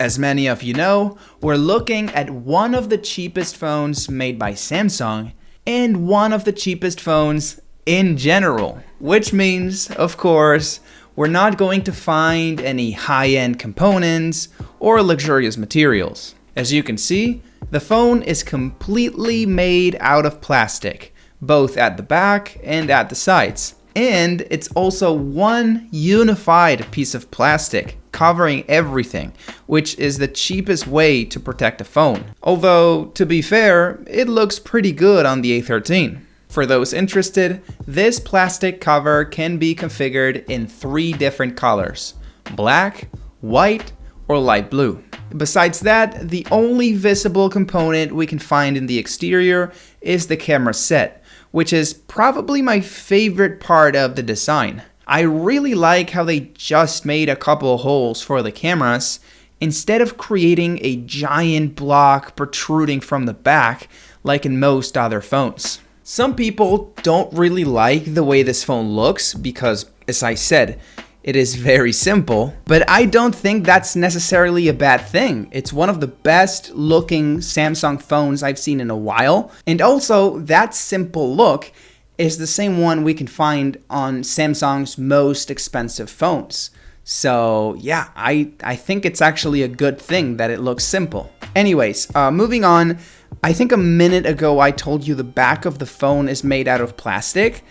As many of you know, we're looking at one of the cheapest phones made by Samsung and one of the cheapest phones in general. Which means, of course, we're not going to find any high-end components or luxurious materials. As you can see, the phone is completely made out of plastic, both at the back and at the sides. And it's also one unified piece of plastic covering everything, which is the cheapest way to protect a phone. Although, to be fair, it looks pretty good on the A13. For those interested, this plastic cover can be configured in 3 different colors: black, white, or light blue. Besides that, the only visible component we can find in the exterior is the camera set, which is probably my favorite part of the design. I really like how they just made a couple holes for the cameras instead of creating a giant block protruding from the back like in most other phones. Some people don't really like the way this phone looks because, as I said, it is very simple, but I don't think that's necessarily a bad thing. It's one of the best looking Samsung phones I've seen in a while. And also, that simple look is the same one we can find on Samsung's most expensive phones. So yeah, I think it's actually a good thing that it looks simple. Anyways, moving on. I think a minute ago I told you the back of the phone is made out of plastic.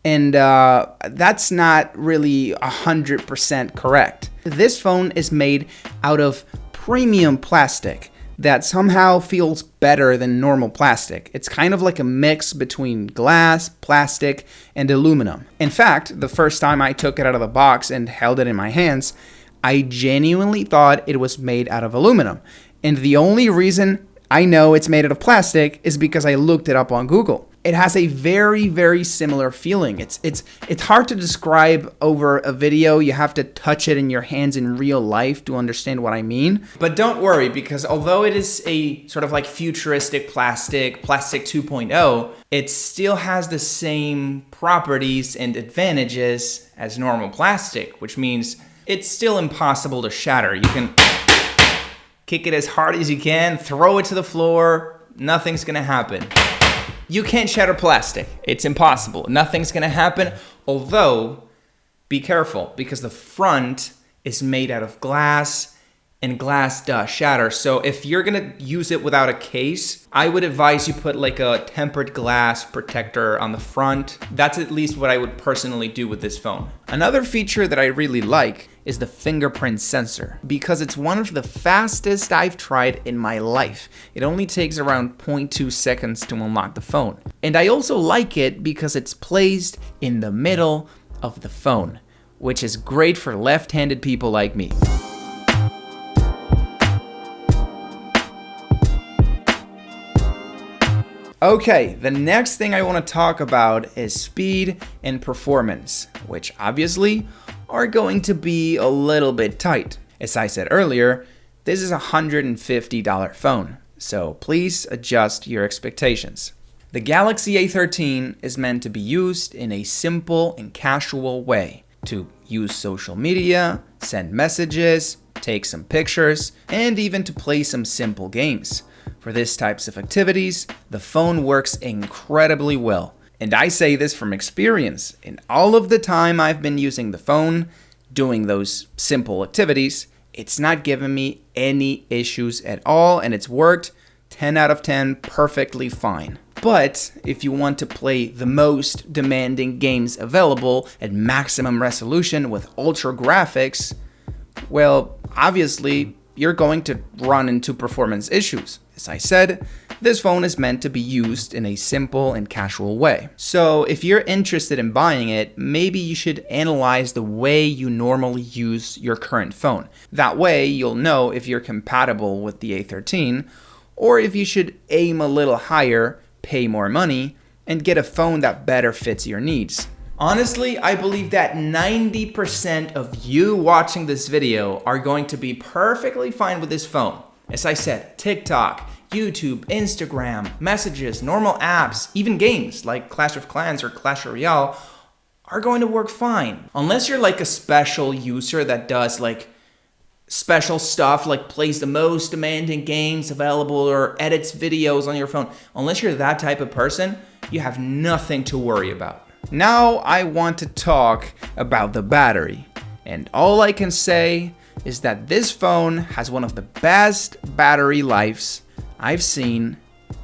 And that's not really 100% correct. This phone is made out of premium plastic that somehow feels better than normal plastic. It's kind of like a mix between glass, plastic, and aluminum. In fact, the first time I took it out of the box and held it in my hands, I genuinely thought it was made out of aluminum. And the only reason I know it's made out of plastic is because I looked it up on Google. It has a very, very similar feeling. It's hard to describe over a video. You have to touch it in your hands in real life to understand what I mean. But don't worry, because although it is a sort of like futuristic plastic 2.0, it still has the same properties and advantages as normal plastic, which means it's still impossible to shatter. You can kick it as hard as you can, throw it to the floor, nothing's gonna happen. You can't shatter plastic. It's impossible. Nothing's gonna happen. Although, be careful, because the front is made out of glass, and glass does shatter. So if you're gonna use it without a case, I would advise you put like a tempered glass protector on the front. That's at least what I would personally do with this phone. Another feature that I really like is the fingerprint sensor, because it's one of the fastest I've tried in my life. It only takes around 0.2 seconds to unlock the phone. And I also like it because it's placed in the middle of the phone, which is great for left-handed people like me. Okay, the next thing I want to talk about is speed and performance, which obviously are going to be a little bit tight. As I said earlier, this is a $150 phone, so please adjust your expectations. The Galaxy A13 is meant to be used in a simple and casual way, to use social media, send messages, take some pictures, and even to play some simple games. For these types of activities, the phone works incredibly well. And I say this from experience. In all of the time I've been using the phone, doing those simple activities, it's not given me any issues at all, and it's worked 10 out of 10 perfectly fine. But if you want to play the most demanding games available at maximum resolution with ultra graphics, well, obviously, you're going to run into performance issues. As I said, this phone is meant to be used in a simple and casual way. So if you're interested in buying it, maybe you should analyze the way you normally use your current phone. That way, you'll know if you're compatible with the A13, or if you should aim a little higher, pay more money, and get a phone that better fits your needs. Honestly, I believe that 90% of you watching this video are going to be perfectly fine with this phone. As I said, TikTok, YouTube, Instagram, messages, normal apps, even games like Clash of Clans or Clash Royale are going to work fine. Unless you're like a special user that does like special stuff like plays the most demanding games available or edits videos on your phone. Unless you're that type of person, you have nothing to worry about. Now I want to talk about the battery. And all I can say is that this phone has one of the best battery lives I've seen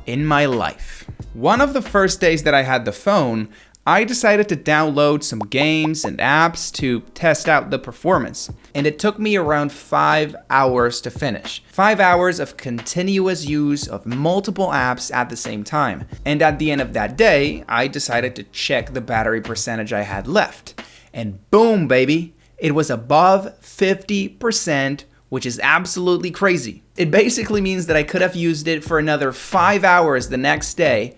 in my life. One of the first days that I had the phone, I decided to download some games and apps to test out the performance. And it took me around 5 hours to finish. 5 hours of continuous use of multiple apps at the same time. And at the end of that day, I decided to check the battery percentage I had left. And boom, baby, it was above 50%, which is absolutely crazy. It basically means that I could have used it for another 5 hours the next day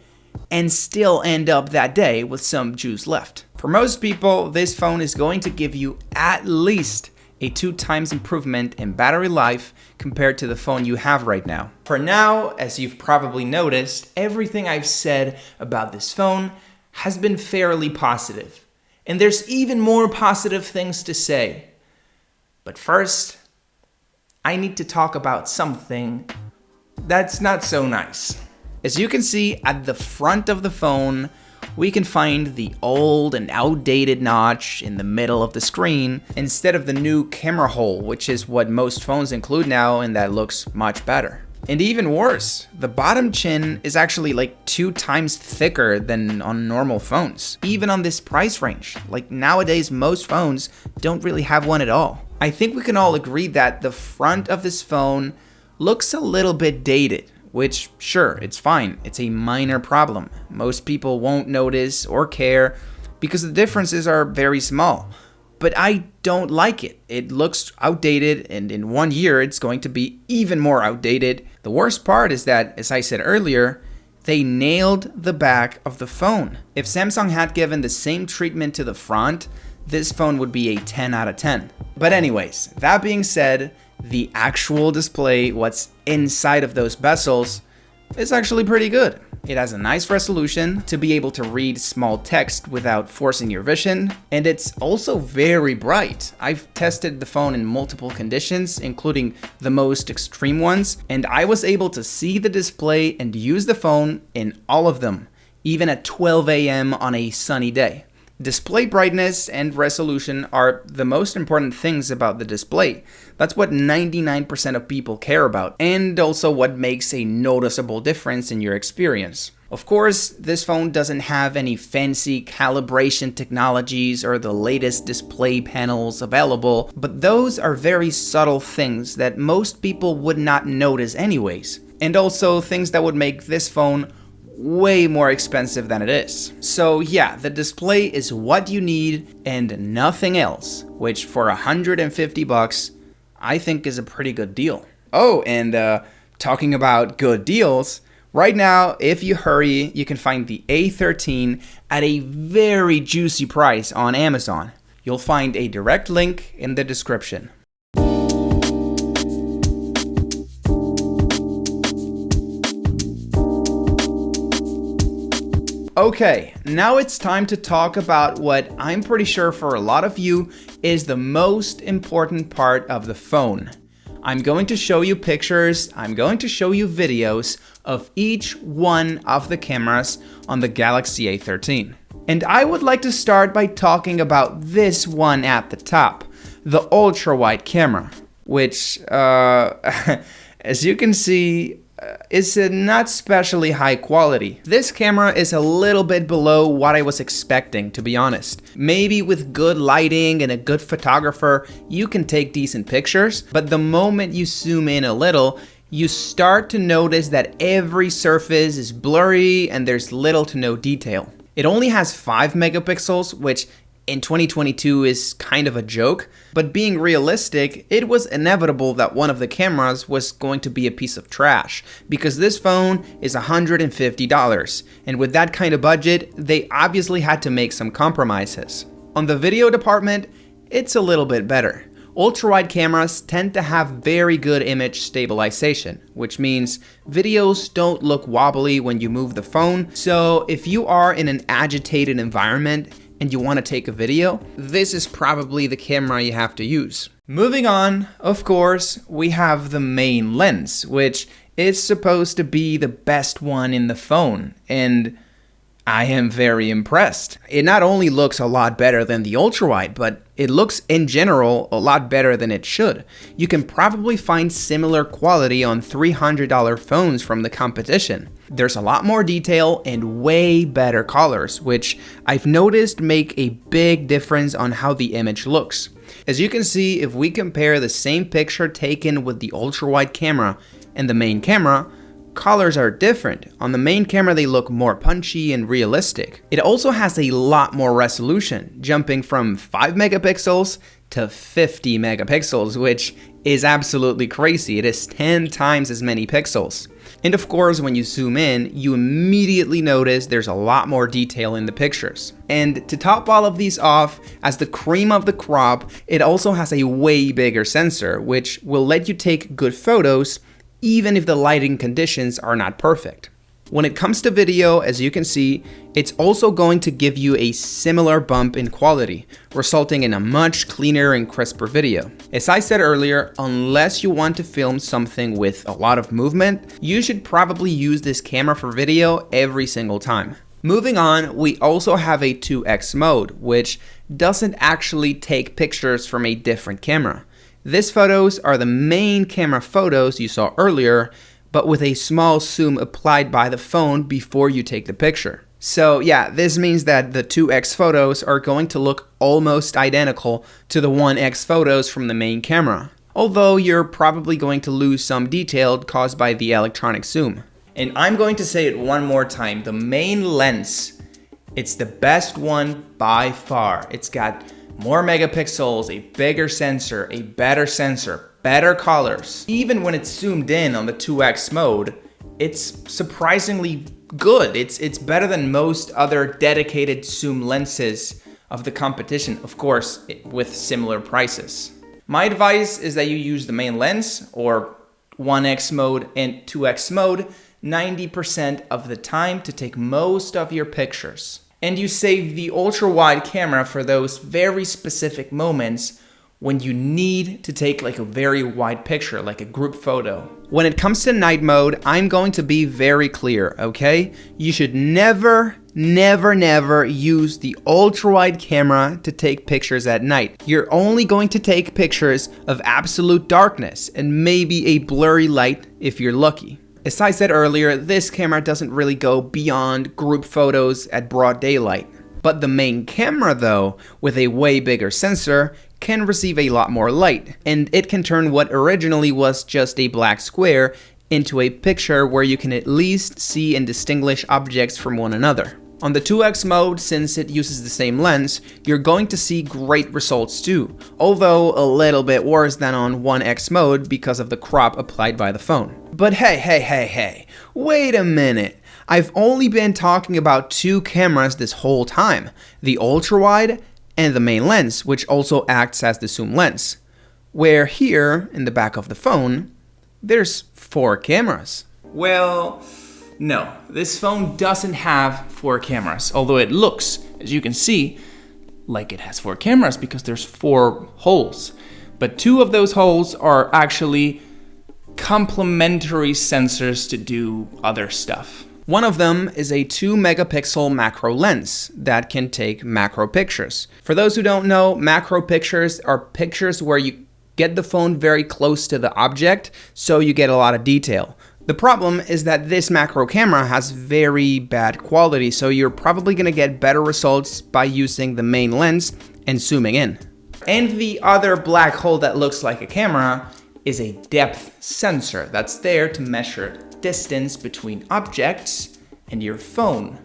and still end up that day with some juice left. For most people, this phone is going to give you at least a 2 times improvement in battery life compared to the phone you have right now. For now, as you've probably noticed, everything I've said about this phone has been fairly positive. And there's even more positive things to say. But first, I need to talk about something that's not so nice. As you can see at the front of the phone, we can find the old and outdated notch in the middle of the screen instead of the new camera hole, which is what most phones include now, and that looks much better. And even worse, the bottom chin is actually like 2 times thicker than on normal phones, even on this price range. Like nowadays, most phones don't really have one at all. I think we can all agree that the front of this phone looks a little bit dated. Which, sure, it's fine. It's a minor problem. Most people won't notice or care because the differences are very small. But I don't like it. It looks outdated, and in 1 year, it's going to be even more outdated. The worst part is that, as I said earlier, they nailed the back of the phone. If Samsung had given the same treatment to the front, this phone would be a 10 out of 10. But anyways, that being said, the actual display, what's inside of those bezels, is actually pretty good. It has a nice resolution to be able to read small text without forcing your vision, and it's also very bright. I've tested the phone in multiple conditions, including the most extreme ones, and I was able to see the display and use the phone in all of them, even at 12 a.m. on a sunny day. Display brightness and resolution are the most important things about the display. That's what 99% of people care about, and also what makes a noticeable difference in your experience. Of course, this phone doesn't have any fancy calibration technologies or the latest display panels available, but those are very subtle things that most people would not notice anyways, and also things that would make this phone way more expensive than it is. So yeah, the display is what you need and nothing else, which for $150 I think is a pretty good deal. Oh, and talking about good deals, right now if you hurry, you can find the A13 at a very juicy price on Amazon. You'll find a direct link in the description. Okay, now it's time to talk about what I'm pretty sure for a lot of you is the most important part of the phone. I'm going to show you pictures, I'm going to show you videos of each one of the cameras on the Galaxy A13. And I would like to start by talking about this one at the top, the ultra-wide camera, which, as you can see, is not especially high quality. This camera is a little bit below what I was expecting, to be honest. Maybe with good lighting and a good photographer, you can take decent pictures, but the moment you zoom in a little, you start to notice that every surface is blurry and there's little to no detail. It only has 5 megapixels, which in 2022 is kind of a joke, but being realistic, it was inevitable that one of the cameras was going to be a piece of trash, because this phone is $150, and with that kind of budget, they obviously had to make some compromises. On the video department, it's a little bit better. Ultra-wide cameras tend to have very good image stabilization, which means videos don't look wobbly when you move the phone, so if you are in an agitated environment, and you want to take a video, this is probably the camera you have to use. Moving on, of course, we have the main lens, which is supposed to be the best one in the phone, and I am very impressed. It not only looks a lot better than the ultrawide, but it looks in general a lot better than it should. You can probably find similar quality on $300 phones from the competition. There's a lot more detail and way better colors, which I've noticed make a big difference on how the image looks. As you can see, if we compare the same picture taken with the ultra-wide camera and the main camera, colors are different. On the main camera, they look more punchy and realistic. It also has a lot more resolution, jumping from 5 megapixels to 50 megapixels, which is absolutely crazy. It is 10 times as many pixels. And of course, when you zoom in, you immediately notice there's a lot more detail in the pictures. And to top all of these off, as the cream of the crop, it also has a way bigger sensor, which will let you take good photos even if the lighting conditions are not perfect. When it comes to video, as you can see, it's also going to give you a similar bump in quality, resulting in a much cleaner and crisper video. As I said earlier, unless you want to film something with a lot of movement, you should probably use this camera for video every single time. Moving on, we also have a 2x mode, which doesn't actually take pictures from a different camera. These photos are the main camera photos you saw earlier, but with a small zoom applied by the phone before you take the picture. So yeah, this means that the 2x photos are going to look almost identical to the 1x photos from the main camera, although you're probably going to lose some detail caused by the electronic zoom. And I'm going to say it one more time, the main lens, it's the best one by far. It's got more megapixels, a bigger sensor, a better sensor, better colors. Even when it's zoomed in on the 2x mode, it's surprisingly good. It's better than most other dedicated zoom lenses of the competition, of course, with similar prices. My advice is that you use the main lens or 1x mode and 2x mode 90% of the time to take most of your pictures. And you save the ultra-wide camera for those very specific moments when you need to take like a very wide picture, like a group photo. When it comes to night mode, I'm going to be very clear, okay? You should never use the ultra-wide camera to take pictures at night. You're only going to take pictures of absolute darkness and maybe a blurry light if you're lucky. As I said earlier, this camera doesn't really go beyond group photos at broad daylight. But the main camera though, with a way bigger sensor, can receive a lot more light, and it can turn what originally was just a black square into a picture where you can at least see and distinguish objects from one another. On the 2x mode, since it uses the same lens, you're going to see great results too, although a little bit worse than on 1x mode because of the crop applied by the phone. But hey, wait a minute. I've only been talking about two cameras this whole time, the ultra-wide and the main lens, which also acts as the zoom lens, where here, in the back of the phone, there's 4 cameras. Well, no, this phone doesn't have 4 cameras, although it looks, as you can see, like it has 4 cameras because there's 4 holes. But 2 of those holes are actually complementary sensors to do other stuff. One of them is a 2 megapixel macro lens that can take macro pictures. For those who don't know, macro pictures are pictures where you get the phone very close to the object, so you get a lot of detail. The problem is that this macro camera has very bad quality, so you're probably going to get better results by using the main lens and zooming in. And the other black hole that looks like a camera is a depth sensor that's there to measure distance between objects and your phone.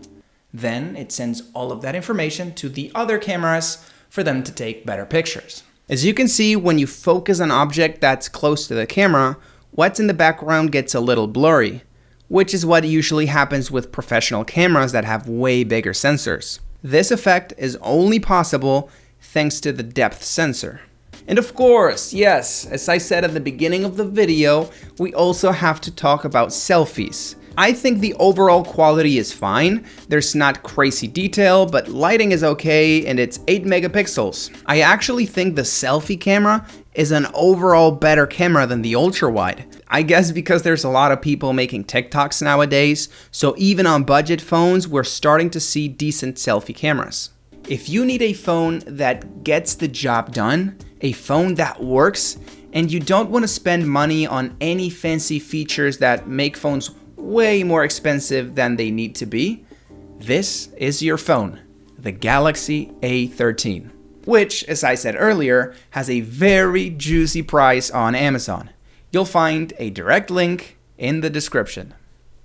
Then it sends all of that information to the other cameras for them to take better pictures. As you can see, when you focus on an object that's close to the camera, what's in the background gets a little blurry, which is what usually happens with professional cameras that have way bigger sensors. This effect is only possible thanks to the depth sensor. And of course, yes, as I said at the beginning of the video, we also have to talk about selfies. I think the overall quality is fine. There's not crazy detail, but lighting is okay and it's 8 megapixels. I actually think the selfie camera is an overall better camera than the ultra wide. I guess because there's a lot of people making TikToks nowadays, so even on budget phones, we're starting to see decent selfie cameras. If you need a phone that gets the job done, a phone that works, and you don't want to spend money on any fancy features that make phones way more expensive than they need to be, this is your phone, the Galaxy A13, which, as I said earlier, has a very juicy price on Amazon. You'll find a direct link in the description.